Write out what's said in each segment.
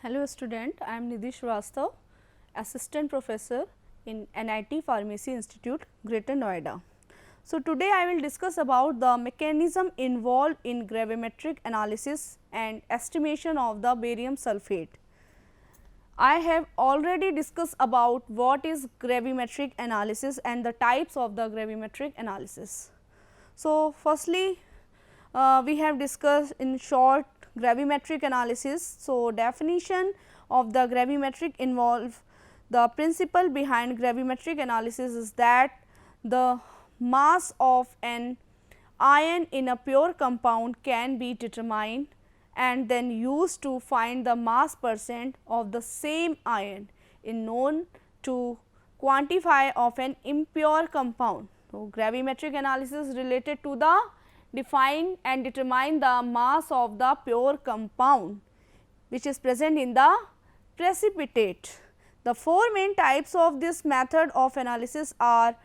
Hello student, I am Nidhi Shrivastava, Assistant Professor in NIT Pharmacy Institute, Greater Noida. So, today I will discuss about the mechanism involved in gravimetric analysis and estimation of the barium sulphate. I have already discussed about what is gravimetric analysis and the types of the gravimetric analysis. So, firstly we have discussed in short gravimetric analysis. So, definition of the gravimetric involve the principle behind gravimetric analysis is that the mass of an ion in a pure compound can be determined and then used to find the mass percent of the same ion in known to quantify of an impure compound. So, gravimetric analysis related to the define and determine the mass of the pure compound which is present in the precipitate. The four main types of this method of analysis are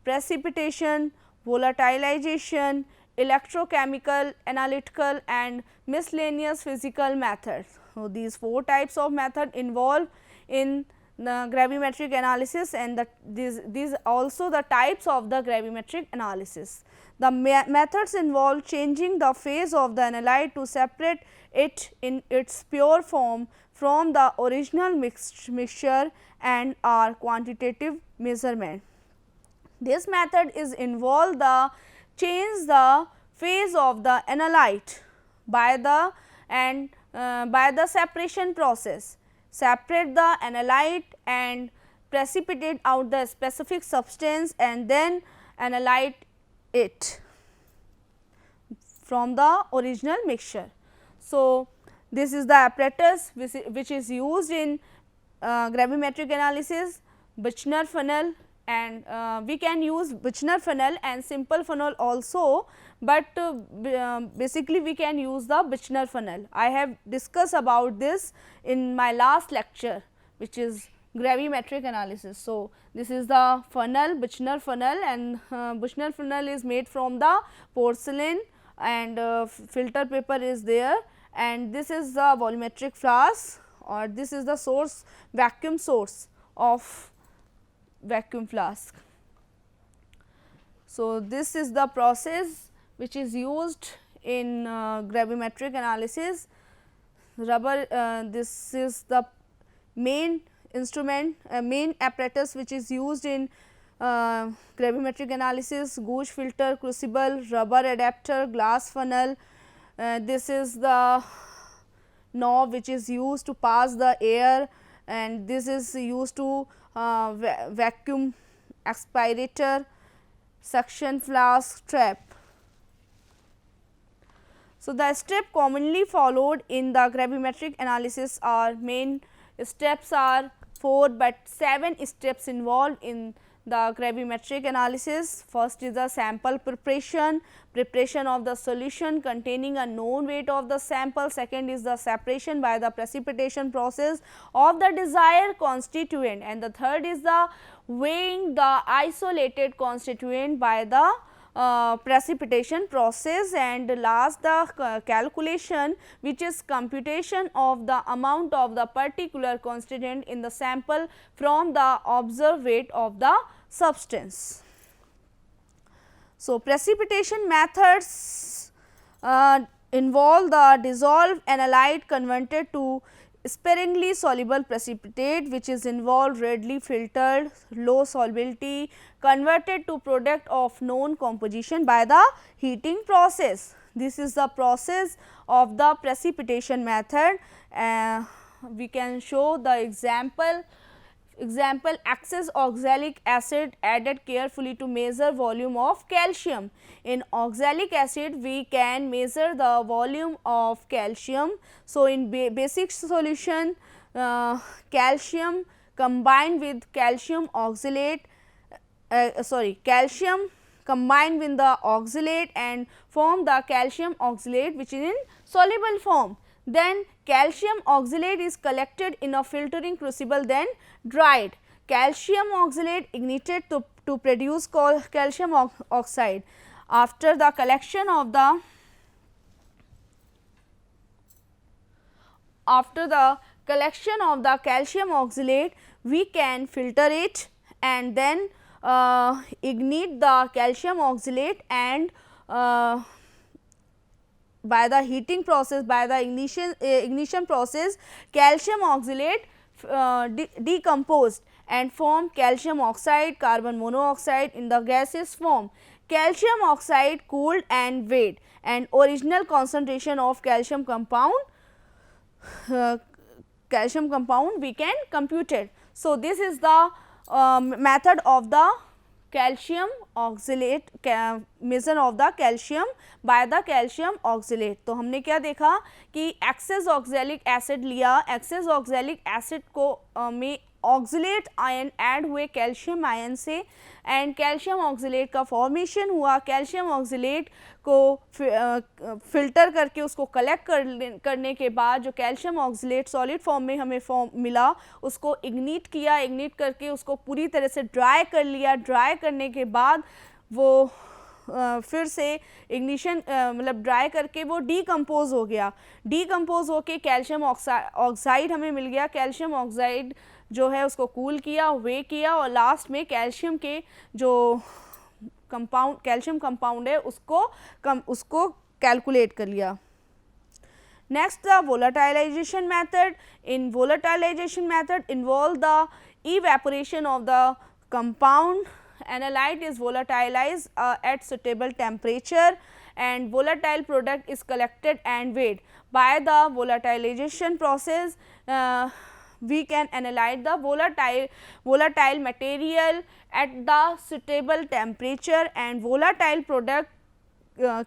precipitation, volatilization, electrochemical, analytical and miscellaneous physical methods. So, these four types of method involved in the gravimetric analysis and these also the types of the gravimetric analysis. The methods involve changing the phase of the analyte to separate it in its pure form from the original mixture and are quantitative measurement. This method is involve the change the phase of the analyte by the separation process, separate the analyte and precipitate out the specific substance and then analyte it from the original mixture. So, this is the apparatus which is used in gravimetric analysis, Buchner funnel, and we can use Buchner funnel and simple funnel also, but basically we can use the Buchner funnel. I have discussed about this in my last lecture which is gravimetric analysis. So, this is the funnel, Buchner funnel, and Buchner funnel is made from the porcelain and filter paper is there, and this is the volumetric flask or this is the source, vacuum source of vacuum flask. So, this is the process which is used in gravimetric analysis. Rubber, this is the main instrument, main apparatus which is used in gravimetric analysis, gauge filter, crucible, rubber adapter, glass funnel. This is the knob which is used to pass the air, and this is used to vacuum aspirator, suction flask, trap. So, the step commonly followed in the gravimetric analysis are main steps are 4, but 7 steps involved in the gravimetric analysis. First is the sample preparation, preparation of the solution containing a known weight of the sample. Second is the separation by the precipitation process of the desired constituent, and the third is the weighing the isolated constituent by the precipitation process, and last the calculation which is computation of the amount of the particular constituent in the sample from the observed weight of the substance. So, precipitation methods involve the dissolved analyte converted to sparingly soluble precipitate which is involved readily filtered, low solubility, converted to product of known composition by the heating process. This is the process of the precipitation method. We can show the example excess oxalic acid added carefully to measure volume of calcium. In oxalic acid we can measure the volume of calcium. So, in basic solution calcium combined with calcium oxalate calcium combined with the oxalate and form the calcium oxalate which is in soluble form. Then calcium oxalate is collected in a filtering crucible, then dried. Calcium oxalate ignited to produce calcium oxide. After the collection of the collection of the calcium oxalate, we can filter it and then ignite the calcium oxalate, and by the heating process, by the ignition process, calcium oxalate decomposed and form calcium oxide, carbon monoxide in the gaseous form. Calcium oxide cooled and weighed, and original concentration of calcium compound we can compute it. So, this is the method of the calcium oxalate, measure of the calcium by the calcium oxalate. तो हमने क्या देखा कि access oxalic acid लिया, access oxalic acid को में oxalate ion add हुए calcium ion से, एंड कैल्शियम ऑक्सलेट का फॉर्मेशन हुआ। कैल्शियम ऑक्सलेट को फिल्टर करके उसको कलेक्ट करने के बाद जो कैल्शियम ऑक्सलेट सॉलिड फॉर्म में हमें मिला, उसको इग्निट किया, इग्निट करके उसको पूरी तरह से ड्राई कर लिया। ड्राई करने के बाद वो फिर से इग्निशन मतलब ड्राई करके वो डीकम्पोज हो गया। डीकम्पोज होके कैल्शियम ऑक्साइड हमें मिल गया। कैल्शियम ऑक्साइड जो है उसको कूल किया, वे किया, और लास्ट में कैल्शियम के जो कंपाउंड कैल्शियम कंपाउंड है उसको कैलकुलेट कर लिया। Next the volatilization method. In volatilization method involve the evaporation of the compound. Analyte is volatilized at suitable temperature, and volatile product is collected and weighed. By the volatilization process, we can analyze the volatile material at the suitable temperature, and volatile product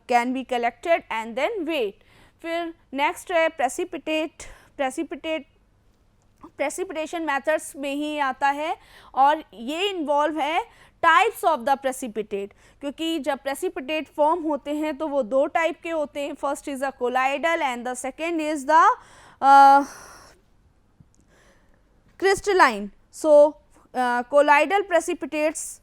can be collected and then weighed. फिर next है precipitation methods में ही आता है, और ये involve है types of the precipitate, क्योंकि जब प्रेसिपिटेट फॉर्म होते हैं तो वो दो टाइप के होते हैं। First is the colloidal and the second is the crystalline. So, colloidal precipitates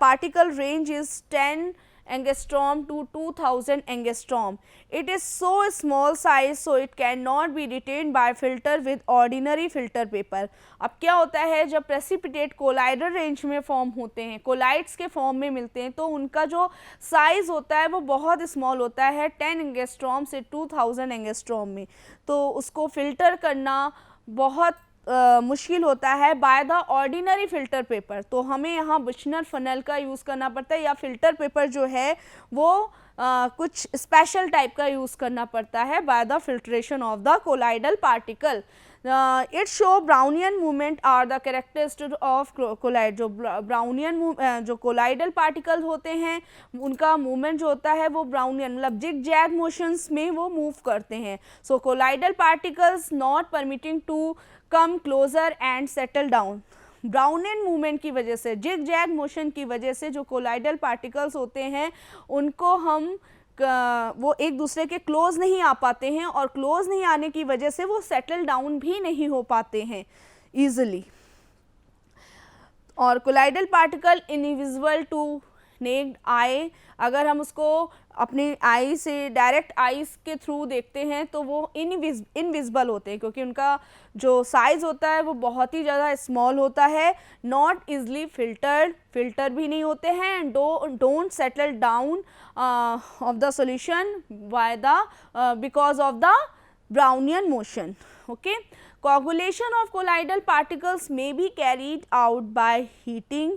particle range is 10 angstrom to 2000 angstrom. It is so small size, so it cannot be retained by filter with ordinary filter paper. अब क्या होता है, जब precipitate colloidal range में form होते हैं, collides के form में मिलते हैं, तो उनका जो साइज़ होता है वो बहुत स्मॉल होता है, 10 एंगस्ट्रॉम से 2000 एंगस्ट्रॉम में. तो उसको फिल्टर करना बहुत मुश्किल होता है by the ordinary filter paper. तो हमें यहाँ बुशनर फनल का यूज़ करना पड़ता है, या फ़िल्टर पेपर जो है वो कुछ स्पेशल टाइप का यूज़ करना पड़ता है by the filtration of the colloidal particle. It show Brownian movement are the characteristic of colloid. जो ब्राउनियन जो कोलाइडल पार्टिकल होते हैं उनका मूवमेंट जो होता है वो ब्राउनियन मतलब जिग जैग मोशंस में वो मूव करते हैं. So colloidal particles not permitting to come closer and settle down. Brownian movement की वजह से, जिग जैग मोशन की वजह से जो कोलाइडल पार्टिकल्स होते हैं उनको हम वो एक दूसरे के क्लोज नहीं आ पाते हैं, और क्लोज नहीं आने की वजह से वो सेटल डाउन भी नहीं हो पाते हैं ईजिली. और colloidal particle invisible to naked eye. अगर हम उसको अपनी आई से डायरेक्ट आईज के थ्रू देखते हैं तो वो इनविजिबल होते हैं, क्योंकि उनका जो साइज़ होता है वो बहुत ही ज़्यादा स्मॉल होता है. नॉट इजली फिल्टर भी नहीं होते हैं, and don't settle down of the solution by the because of the Brownian motion. Okay. Coagulation of colloidal particles may be carried out by heating,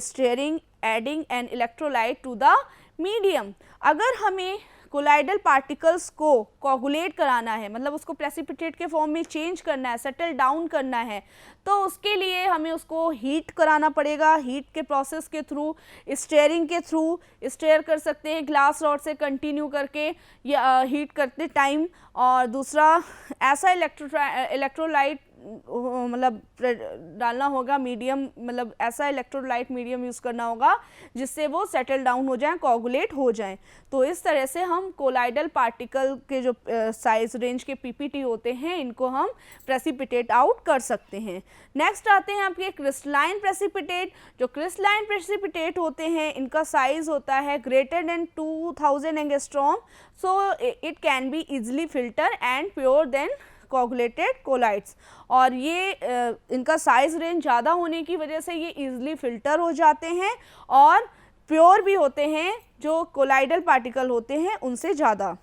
stirring, adding an electrolyte to the medium. अगर हमें colloidal particles को coagulate कराना है, मतलब उसको precipitate के form में change करना है, सेटल डाउन करना है, तो उसके लिए हमें उसको हीट कराना पड़ेगा. हीट के प्रोसेस के थ्रू, स्टेयरिंग के थ्रू स्टेयर कर सकते हैं ग्लास रॉड से कंटिन्यू करके या हीट करते टाइम. और दूसरा ऐसा इलेक्ट्रोलाइट मतलब डालना होगा मीडियम, मतलब ऐसा इलेक्ट्रोलाइट मीडियम यूज़ करना होगा जिससे वो सेटल डाउन हो जाएं, कोगुलेट हो जाएं. तो इस तरह से हम कोलाइडल पार्टिकल के जो साइज रेंज के पीपीटी होते हैं इनको हम प्रेसिपिटेट आउट कर सकते हैं. नेक्स्ट आते हैं आपके क्रिस्टलाइन प्रेसिपिटेट. जो क्रिस्टलाइन प्रेसिपिटेट होते हैं इनका साइज होता है greater than 2000 angstrom. So it can be easily filter and pure than coagulated colloids, और ये इनका साइज रेंज ज़्यादा होने की वजह से ये ईजिली फिल्टर हो जाते हैं और प्योर भी होते हैं, जो कोलाइडल पार्टिकल होते हैं उनसे ज़्यादा।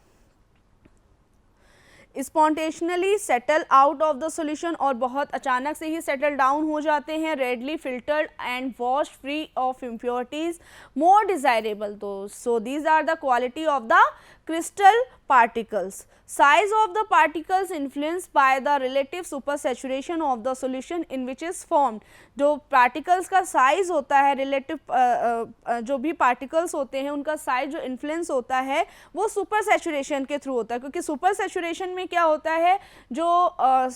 Spontaneously settle out of the solution, और बहुत अचानक से ही सेटल डाउन हो जाते हैं। Readily filtered and wash free of impurities, more desirable. तो so these are the quality of the crystal particles. Size of the particles influenced by the relative supersaturation of the solution in which is formed। जो particles का size होता है, relative जो भी particles होते हैं उनका size जो influence होता है वो supersaturation के through होता है, क्योंकि supersaturation में क्या होता है, जो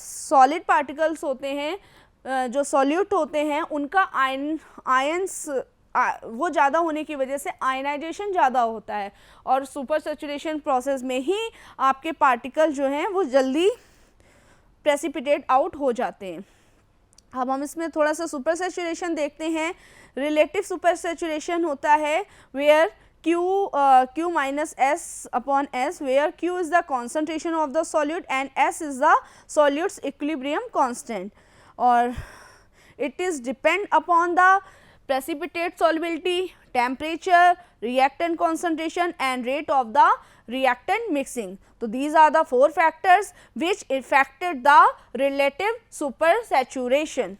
solid particles होते हैं, जो solute होते हैं, उनका ions वो ज़्यादा होने की वजह से आयनाइजेशन ज़्यादा होता है, और सुपर सैचुरेशन प्रोसेस में ही आपके पार्टिकल जो हैं वो जल्दी प्रेसिपिटेट आउट हो जाते हैं। अब हम इसमें थोड़ा सा सुपर सैचुरेशन देखते हैं। रिलेटिव सुपर सैचुरेशन होता है where Q minus S upon S, where Q is the concentration of the solute and S is the solute's equilibrium constant, or it is depend upon the precipitate solubility, temperature, reactant concentration and rate of the reactant mixing. So these are the four factors which affected the relative supersaturation.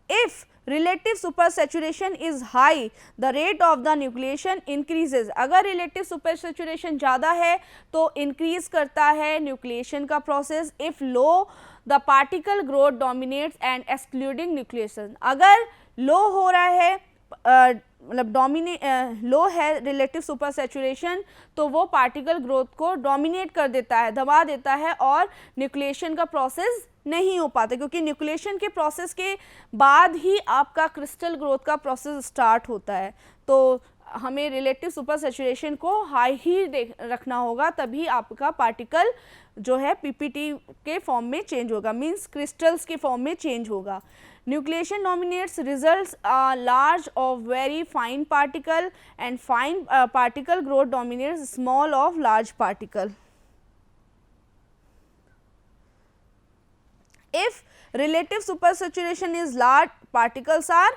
If relative supersaturation is high, the rate of the nucleation increases। अगर relative supersaturation ज़्यादा है तो increase करता है nucleation का process। If low, the particle growth dominates and excluding nucleation। अगर low हो रहा है, मतलब लो है रिलेटिव सुपर सैचुरेशन, तो वो पार्टिकल ग्रोथ को डोमिनेट कर देता है, दबा देता है, और न्यूक्लिएशन का प्रोसेस नहीं हो पाता, क्योंकि न्यूक्लिएशन के प्रोसेस के बाद ही आपका क्रिस्टल ग्रोथ का प्रोसेस स्टार्ट होता है। तो हमें रिलेटिव सुपर सैचुरेशन को हाई ही रखना होगा, तभी आपका पार्टिकल जो है पीपीटी के फॉर्म में चेंज होगा, मीन्स क्रिस्टल्स के फॉर्म में चेंज होगा। Nucleation dominates results large of very fine particle, and fine particle growth dominates small of large particle. If relative supersaturation is large, particles are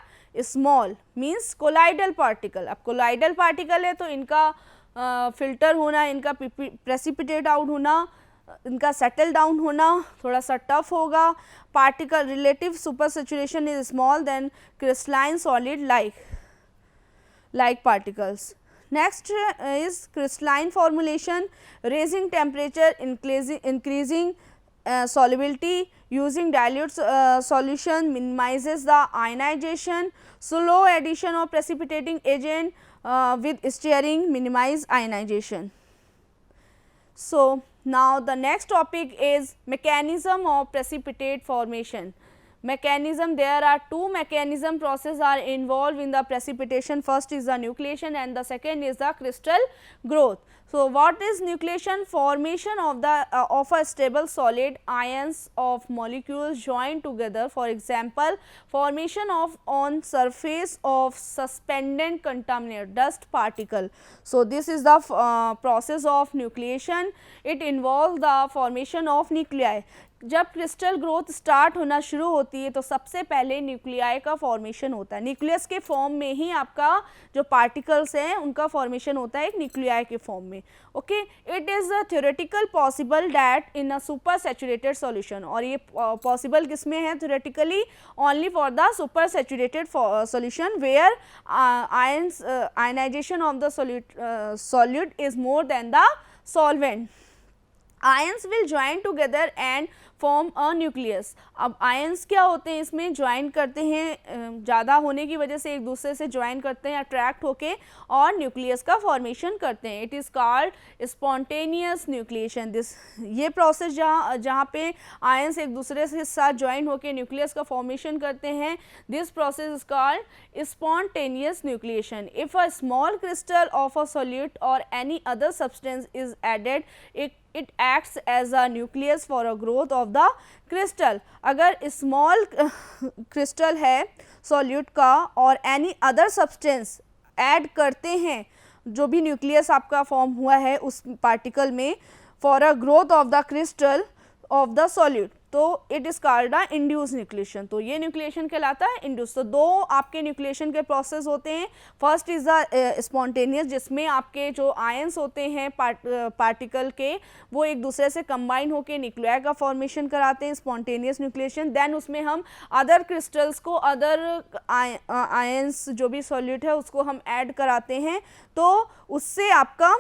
small, means colloidal particle। अब colloidal particle है तो इनका filter होना, इनका precipitate out होना, इनका settle down होना थोड़ा सा टफ होगा। Particle relative super saturation is small than crystalline solid like particles. Next is crystalline formulation, raising temperature, increasing solubility, using dilute solution minimizes the ionization, slow addition of precipitating agent with stirring minimize ionization. So now the next topic is mechanism of precipitate formation. Mechanism, there are two mechanism process are involved in the precipitation. First is the nucleation and the second is the crystal growth. So what is nucleation? Formation of the of a stable solid, ions of molecules joined together. For example, formation of on surface of suspended contaminant dust particle. So this is the process of nucleation. It involves the formation of nuclei. जब crystal growth start होना शुरू होती है तो सबसे पहले nuclei का formation होता है। न्यूक्लियस के फॉर्म में ही आपका जो पार्टिकल्स हैं उनका फॉर्मेशन होता है एक न्यूक्लियाई के फॉर्म में। Okay, it is theoretical possible that in a super saturated solution, और ये पॉसिबल किस में है? Theoretically only for the super saturated solution where ionization of the solute is more than the solvent. Ions will join together and form a nucleus. अब ions क्या होते हैं, इसमें ज्वाइन करते हैं, ज़्यादा होने की वजह से एक दूसरे से ज्वाइन करते हैं अट्रैक्ट होके और न्यूक्लियस का फॉर्मेशन करते हैं. It is called spontaneous nucleation. This ये प्रोसेस जहाँ पे आयंस एक दूसरे से साथ ज्वाइन होके न्यूक्लियस का फॉर्मेशन करते हैं, this process is called spontaneous nucleation. If a small crystal of a solute or any other substance is added, it acts as a nucleus for a growth of the crystal. अगर small crystal है solute का और any other substance add करते हैं जो भी nucleus आपका form हुआ है उस पार्टिकल में, for a growth of the crystal of the solute, तो it is called a induce nucleation. तो ये न्यूक्लिएशन कहलाता है इंड्यूस। तो दो आपके न्यूक्लिएशन के प्रोसेस होते हैं। फर्स्ट इज द स्पॉन्टेनियस, जिसमें आपके जो आयंस होते हैं पार्टिकल के, वो एक दूसरे से कंबाइन होकर न्यूक्लियाई का फॉर्मेशन कराते हैं, स्पॉन्टेनियस न्यूक्लिएशन। देन उसमें हम अदर क्रिस्टल्स को, अदर आयंस जो भी सॉल्यूट है उसको हम ऐड कराते हैं, तो उससे आपका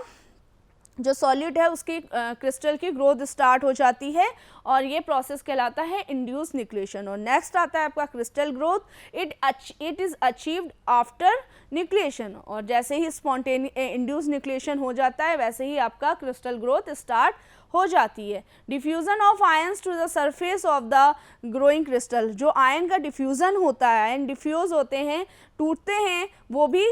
जो सॉल्यूट है उसकी क्रिस्टल की ग्रोथ स्टार्ट हो जाती है, और ये प्रोसेस कहलाता है इंड्यूस न्यूक्लिएशन। और नेक्स्ट आता है आपका crystal growth. It is achieved after nucleation, और जैसे ही इंड्यूस न्यूक्लिएशन हो जाता है वैसे ही आपका क्रिस्टल ग्रोथ स्टार्ट हो जाती है। Diffusion of ions to the surface of the growing crystal, जो आयन का डिफ्यूजन होता है, आयन डिफ्यूज होते हैं, टूटते हैं, वो भी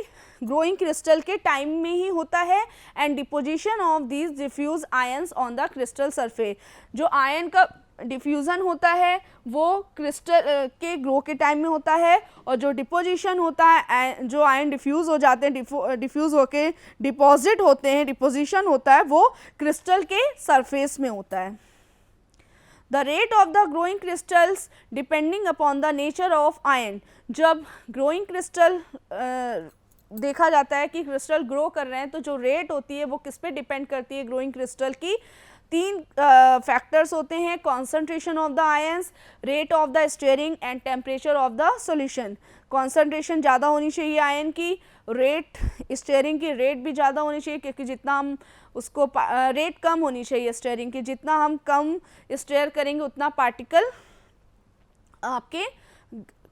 ग्रोइंग क्रिस्टल के टाइम में ही होता है। And deposition of these diffuse ions on the crystal surface, जो आयन का डिफ्यूज़न होता है वो क्रिस्टल के ग्रो के टाइम में होता है, और जो डिपोजिशन होता है, जो आयन डिफ्यूज़ हो जाते हैं, डिफ्यूज़ होके डिपॉजिट होते हैं, डिपोजिशन होता है वो क्रिस्टल के सरफेस में होता है। The rate of the growing crystals depending upon the nature of ion, जब ग्रोइंग क्रिस्टल देखा जाता है कि क्रिस्टल ग्रो कर रहे हैं, तो जो रेट होती है वो किस पे डिपेंड करती है ग्रोइंग क्रिस्टल की। तीन फैक्टर्स होते हैं, concentration of the ions, rate of the steering and temperature of the solution. Concentration ज़्यादा होनी चाहिए आयन की, रेट स्टीयरिंग की रेट भी ज़्यादा होनी चाहिए, क्योंकि जितना हम उसको रेट कम होनी चाहिए स्टीयरिंग की, जितना हम कम स्टीयर करेंगे उतना पार्टिकल आपके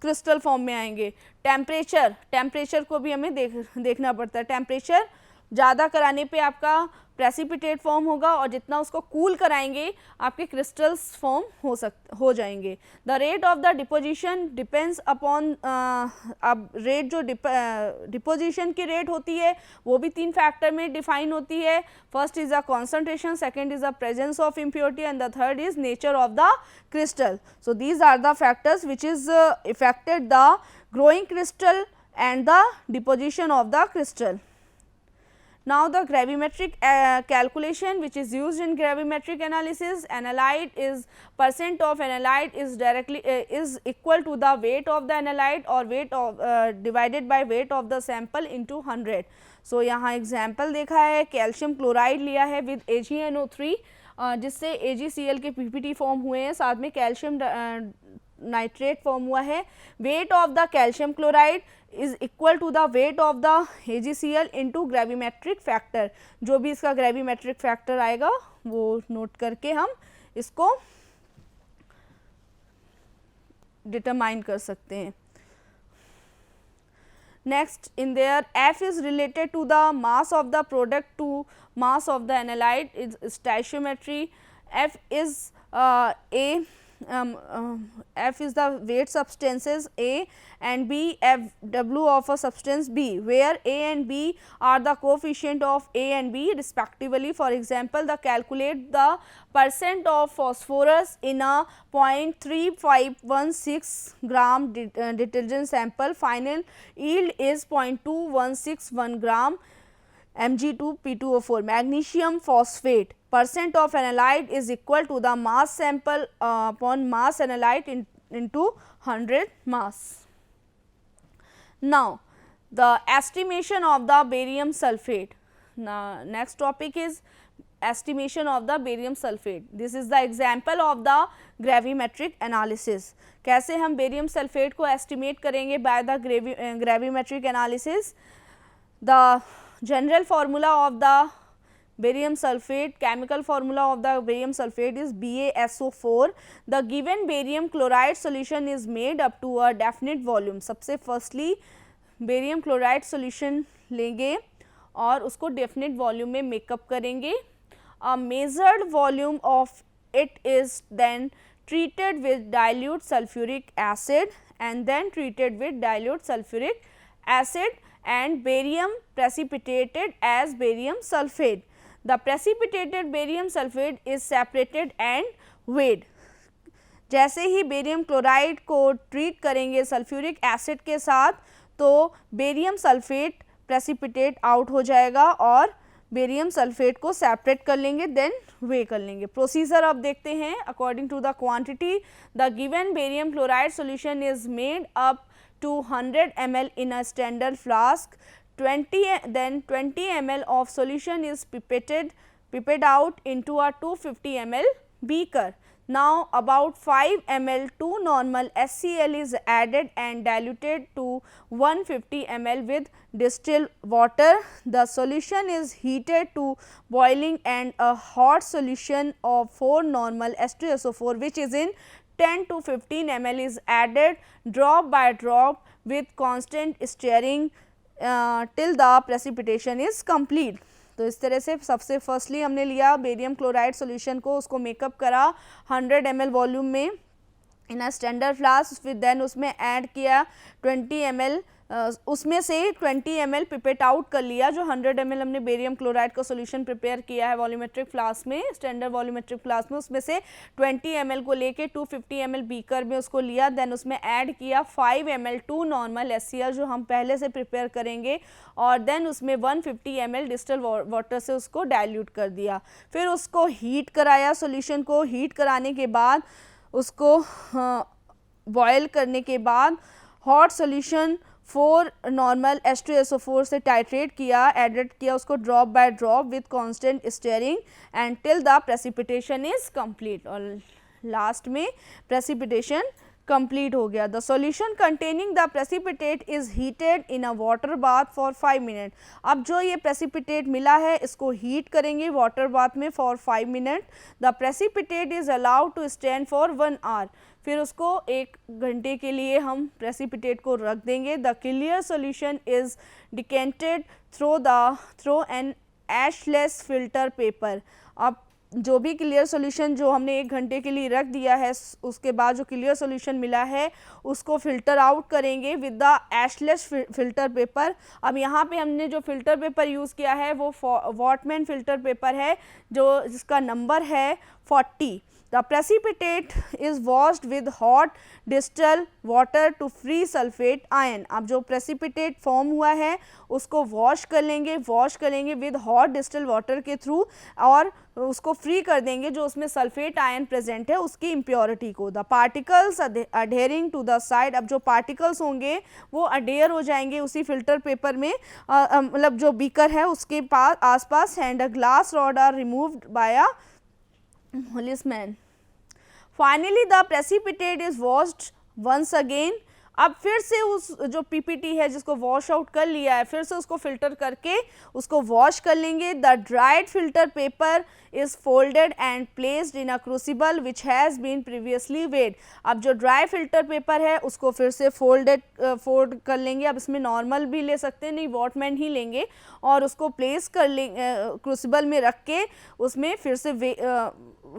क्रिस्टल फॉर्म में आएंगे। टेम्परेचर को भी हमें देखना पड़ता है। टेम्परेचर ज़्यादा कराने पे आपका प्रेसिपिटेट फॉर्म होगा, और जितना उसको कूल कराएंगे आपके क्रिस्टल्स फॉर्म हो जाएंगे। The rate of the deposition depends upon, अब रेट जो डिपोजिशन की रेट होती है वो भी तीन फैक्टर में डिफाइन होती है। First is the concentration, second is the presence of impurity, and the third is nature of the crystal. So these are the factors which is affected the growing crystal and the deposition of the crystal. Now the gravimetric calculation which is used in gravimetric analysis, analyte is percent of analyte is directly is equal to the weight of the analyte or weight of divided by weight of the sample into 100. So यहाँ example देखा है, calcium chloride लिया है with AgNO3 जिससे AgCl के PPT form हुए हैं, साथ में कैल्शियम नाइट्रेट फॉर्म हुआ है। Weight of the calcium chloride is equal to the weight of the AgCl into gravimetric factor. जो भी इसका ग्रेविमेट्रिक फैक्टर आएगा वो नोट करके हम इसको डिटरमाइन कर सकते हैं। Next, in there F is related to the mass of the product to mass of the analyte is stoichiometry. F is F is the weight substances A and B, F W of a substance B, where A and B are the coefficient of A and B respectively. For example, the calculate the percent of phosphorus in a 0.3516 gram detergent sample. Final yield is 0.2161 gram Mg2P2O4. Magnesium phosphate percent of analyte is equal to the mass sample upon mass analyte into 100 mass. Now the estimation of the barium sulphate. Now next topic is estimation of the barium sulphate. This is the example of the gravimetric analysis. कैसे हम barium sulphate को estimate करेंगे by the gravimetric analysis. The general formula of the barium sulphate, chemical formula of the barium sulphate is BaSO4. The given barium chloride solution is made up to a definite volume. सबसे firstly barium chloride solution लेंगे और उसको definite volume में makeup करेंगे. A measured volume of it is then treated with dilute sulfuric acid and then treated with dilute sulfuric acid and barium precipitated as barium sulphate. The precipitated barium sulphate is separated and weighed. जैसे ही barium chloride को treat करेंगे sulphuric acid के साथ तो barium sulphate precipitate out हो जाएगा और barium sulphate को सेपरेट कर लेंगे, देन वे कर लेंगे। प्रोसीजर अब देखते हैं। According to the quantity, the given barium chloride solution is made up to 100 ml in a standard flask. 20 ml of solution is pipetted out into a 250 ml beaker. Now about 5 ml to normal HCl is added and diluted to 150 ml with distilled water. The solution is heated to boiling and a hot solution of 4 normal H2SO4 which is in 10 to 15 ml is added drop by drop with constant stirring till the precipitation is complete. तो इस तरह से सबसे firstly हमने लिया barium chloride solution को, उसको makeup करा 100 ml वॉल्यूम में इन अ स्टैंडर्ड फ्लास्क, फिर देन उसमें ऐड किया 20 ml, उसमें से 20 ml पिपेट आउट कर लिया। जो 100 ml हमने बेरियम क्लोराइड का सॉल्यूशन प्रिपेयर किया है वॉल्यूमेट्रिक फ्लास्क में, स्टैंडर्ड वॉल्यूमेट्रिक फ्लास्क में, उसमें से 20 ml को लेके 250 ml बीकर में उसको लिया, देन उसमें ऐड किया 5 ml टू नॉर्मल HCl जो हम पहले से प्रिपेयर करेंगे, और देन उसमें 150 ml डिस्टिल वाटर से उसको डाइल्यूट कर दिया। फिर उसको हीट कराया, सॉल्यूशन को हीट कराने के बाद उसको बॉयल करने के बाद हॉट सॉल्यूशन 4 नॉर्मल H2SO4 से टाइट्रेट किया, एडेड किया उसको drop by drop with constant stirring and till the precipitation is complete, और लास्ट में प्रेसिपिटेशन कंप्लीट हो गया। The solution containing the precipitate is heated in a water bath for 5 minute. अब जो ये प्रेसिपिटेट मिला है इसको हीट करेंगे वाटर बाथ में फॉर 5 minute. The precipitate is allowed to stand for 1 hour. फिर उसको 1 घंटे के लिए हम प्रेसिपिटेट को रख देंगे। The clear solution is decanted through an ashless filter paper. अब जो भी क्लियर सॉल्यूशन जो हमने 1 घंटे के लिए रख दिया है, उसके बाद जो क्लियर सॉल्यूशन मिला है उसको फिल्टर आउट करेंगे विद द एशलेस फिल्टर पेपर। अब यहाँ पे हमने जो फिल्टर पेपर यूज़ किया है वो वॉटमैन फिल्टर पेपर है जो जिसका नंबर है 40। The precipitate is washed with hot distilled water to free sulphate ion। अब जो precipitate फॉर्म हुआ है उसको वॉश कर लेंगे विद हॉट डिस्टिल्ड वाटर के थ्रू, और उसको फ्री कर देंगे जो उसमें सल्फेट आयन प्रेजेंट है उसकी इम्प्योरिटी को। The particles adhering to the side. अब जो पार्टिकल्स होंगे वो अडेयर हो जाएंगे उसी फिल्टर पेपर में, मतलब जो बीकर है उसके पास आसपास, and a glass rod are removed by a policeman। Finally the precipitate is washed once again। अब फिर से उस जो पीपीटी है जिसको वॉश आउट कर लिया है फिर से उसको फिल्टर करके उसको वॉश कर लेंगे। The dried filter paper is folded and placed in a crucible which has been previously weighed. अब जो ड्राई फिल्टर पेपर है उसको फिर से फोल्ड कर लेंगे। अब इसमें नॉर्मल भी ले सकते हैं, नहीं वॉटमैन ही लेंगे, और उसको प्लेस कर लेंगे क्रूसिबल में रख के उसमें फिर से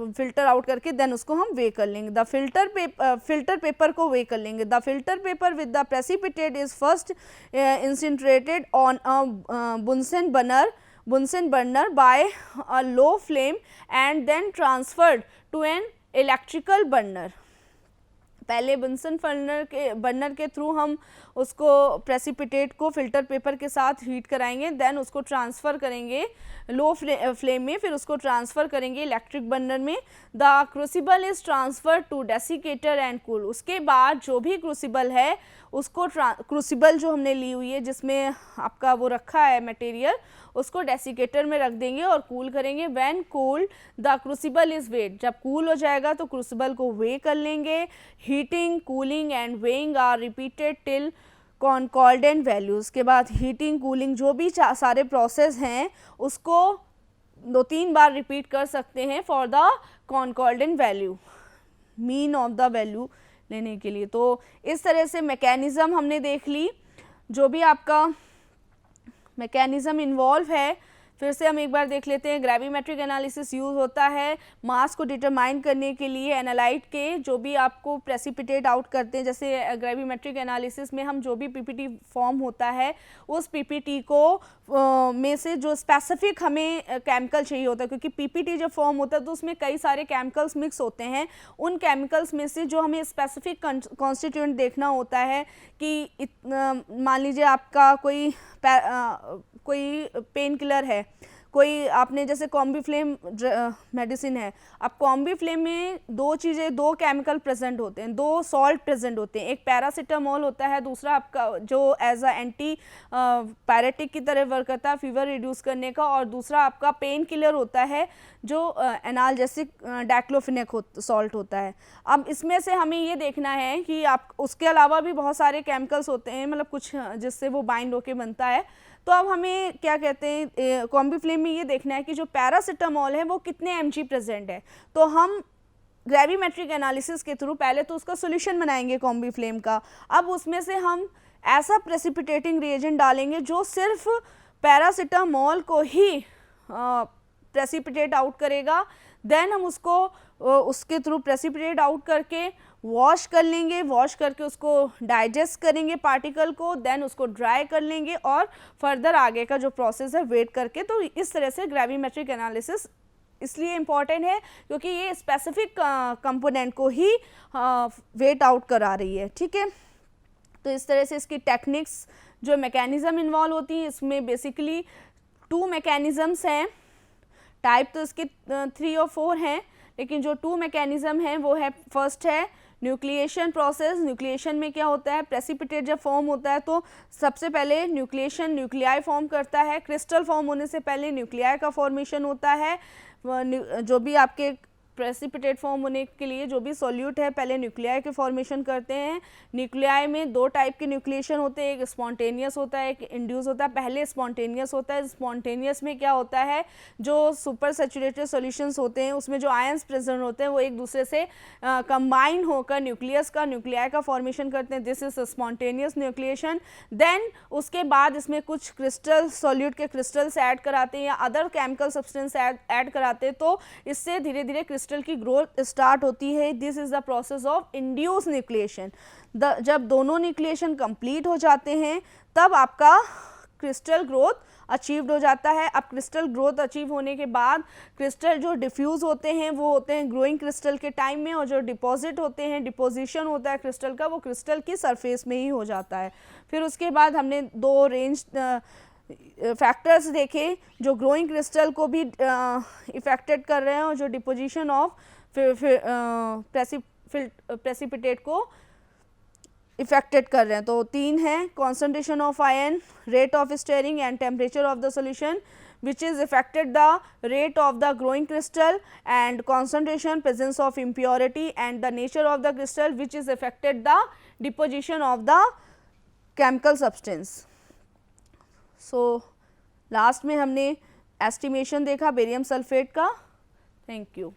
फिल्टर आउट करके देन उसको हम वे कर लेंगे। द फिल्टर पेपर को वे कर लेंगे। The filter paper with the precipitate is first incinerated on a Bunsen burner by a low flame and then transferred to an electrical burner। पहले bunsen burner के through हम उसको precipitate को filter paper के साथ heat कराएंगे, then उसको transfer करेंगे लो फ्लेम में, फिर उसको ट्रांसफ़र करेंगे इलेक्ट्रिक बर्नर में। The crucible is transfer to desiccator and cool. उसके बाद जो भी क्रूसिबल है उसको क्रूसिबल जो हमने ली हुई है जिसमें आपका वो रखा है मटेरियल, उसको डेसिकेटर में रख देंगे और कूल करेंगे। When cooled the crucible is weighed. जब कूल हो जाएगा तो क्रूसिबल को वे कर लेंगे। Heating, cooling and weighing are repeated till concordant values. के बाद हीटिंग, कूलिंग जो भी सारे प्रोसेस हैं उसको 2-3 बार रिपीट कर सकते हैं for the concordant value, mean of the value लेने के लिए। तो इस तरह से मैकेनिज़्म हमने देख ली। जो भी आपका मैकेनिज़्म इन्वॉल्व है फिर से हम एक बार देख लेते हैं। ग्रेविमेट्रिक एनालिसिस यूज होता है मास को डिटरमाइन करने के लिए एनालाइट के जो भी आपको प्रेसिपिटेट आउट करते हैं। जैसे ग्रेविमेट्रिक एनालिसिस में हम जो भी पीपीटी फॉर्म होता है उस पीपीटी को में से जो स्पेसिफिक हमें केमिकल चाहिए होता है, क्योंकि पीपीटी जब फॉर्म होता है तो उसमें कई सारे केमिकल्स मिक्स होते हैं। उन केमिकल्स में से जो हमें स्पेसिफिक कॉन्स्टिट्यूएंट देखना होता है कि मान लीजिए आपका कोई पेन किलर है, कोई आपने जैसे कॉम्बीफ्लेम मेडिसिन है, अब कॉम्बीफ्लेम में दो केमिकल प्रेजेंट होते हैं, दो सॉल्ट प्रेजेंट होते हैं। एक पैरासीटामोल होता है, दूसरा आपका जो एज अ एंटी पैरेटिक की तरह वर्क करता है फीवर रिड्यूस करने का, और दूसरा आपका पेन किलर होता है जो एनाल्जेसिक डाइक्लोफिनेक सॉल्ट होता है। अब इसमें से हमें ये देखना है कि आप उसके अलावा भी बहुत सारे केमिकल्स होते हैं, मतलब कुछ जिससे वो बाइंड होके बनता है। तो अब हमें क्या कहते हैं, कॉम्बीफ्लेम में ये देखना है कि जो पैरासीटामोल है वो कितने mg प्रेजेंट है। तो हम ग्रेविमेट्रिक एनालिसिस के थ्रू पहले तो उसका सॉल्यूशन बनाएंगे कॉम्बीफ्लेम का। अब उसमें से हम ऐसा प्रेसिपिटेटिंग रिएजेंट डालेंगे जो सिर्फ पैरासीटामोल को ही प्रेसिपिटेट आउट करेगा। देन हम उसके थ्रू प्रेसिपिटेट आउट करके वॉश कर लेंगे, वॉश करके उसको डाइजेस्ट करेंगे पार्टिकल को, देन उसको ड्राई कर लेंगे और फर्दर आगे का जो प्रोसेस है वेट करके। तो इस तरह से ग्रेविमेट्रिक एनालिसिस इसलिए इम्पॉर्टेंट है क्योंकि ये स्पेसिफिक कंपोनेंट को ही वेट आउट करा रही है। ठीक है, तो इस तरह से इसकी टेक्निक्स जो मैकेनिज्म इन्वॉल्व होती हैं, इसमें बेसिकली 2 मैकेनिज्म्स हैं। टाइप तो इसके 3 और 4 हैं, लेकिन जो 2 मैकेनिज्म हैं वो है, फर्स्ट है न्यूक्लिएशन प्रोसेस। न्यूक्लिएशन में क्या होता है, प्रेसिपिटेट जब फॉर्म होता है तो सबसे पहले न्यूक्लियाई फॉर्म करता है। क्रिस्टल फॉर्म होने से पहले न्यूक्लियाई का फॉर्मेशन होता है। जो भी आपके प्रेसिपिटेट फॉर्म होने के लिए जो भी सॉल्यूट है पहले न्यूक्लियाई के फॉर्मेशन करते हैं। न्यूक्लियाई में 2 टाइप के न्यूक्लिएशन होते हैं, एक स्पॉन्टेनियस होता है, एक इंड्यूस होता है। पहले स्पॉन्टेनियस होता है। स्पॉन्टेनियस में क्या होता है, जो सुपर सैचुरेटेड सॉल्यूशंस होते हैं उसमें जो आयंस प्रेजेंट होते हैं वो एक दूसरे से कंबाइन होकर न्यूक्लियाई का फॉर्मेशन करते हैं। This is spontaneous nucleation. Then उसके बाद इसमें कुछ क्रिस्टल सॉल्यूट के क्रिस्टल्स ऐड कराते हैं या अदर केमिकल सब्सटेंस ऐड कराते हैं, तो इससे धीरे धीरे क्रिस्टल की ग्रोथ स्टार्ट होती है। This is the process of induce nucleation. जब दोनों न्यूक्लिएशन कंप्लीट हो जाते हैं तब आपका क्रिस्टल ग्रोथ अचीव्ड हो जाता है। अब क्रिस्टल ग्रोथ अचीव होने के बाद क्रिस्टल जो डिफ्यूज़ होते हैं वो होते हैं ग्रोइंग क्रिस्टल के टाइम में, और जो डिपॉजिट होते हैं, डिपोजिशन होता है क्रिस्टल का, वो क्रिस्टल की सरफेस में ही हो जाता है। फिर उसके बाद हमने 2 रेंज फैक्टर्स देखे जो ग्रोइंग क्रिस्टल को भी इफेक्टेड कर रहे हैं और जो डिपोजिशन ऑफ प्रेसिपिटेट को इफेक्टेड कर रहे हैं। तो 3 हैं, concentration of ion, rate of steering and temperature of the solution which is affected the rate of the growing crystal, and concentration, presence of impurity and the nature of the crystal which is affected the deposition of the chemical substance. So last में हमने estimation देखा barium sulphate का। Thank you.